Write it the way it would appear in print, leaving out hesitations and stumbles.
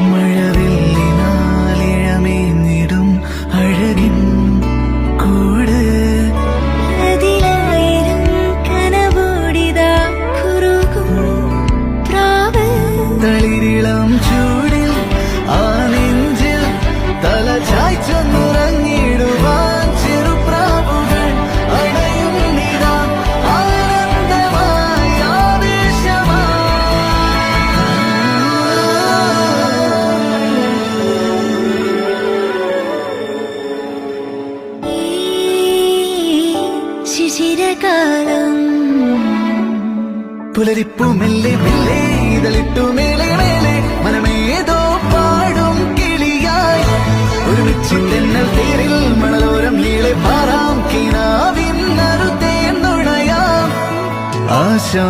മഴവില്ലിനാലിഴമേഞ്ഞിടും അഴകിൻ കൂട് അതിലായിരം കനവോടിതാ കുറുകും പ്രാവ് തളിരിളം ചൂടിൽ ആ നെഞ്ചിൽ തല ചായ്ച്ചൊന്നുറങ്ങിടുവാൻ ചെറുപ്രാവുകൾ അടയും നിതാ ആനന്ദമായി ഈ ശിശിരകാലം പുലരിപ്പു മെല്ലെ മെല്ലെ ഇതളിട്ടു മേലെ മേലെ മനമേതോ പാടും കിളിയായി ഒരുമിച്ചിട്ടെന്നൽ തേരിൽ മണലോരം നീളെ പാറാം കിനാവിൻ നറുതേ നുണയാം ആശാ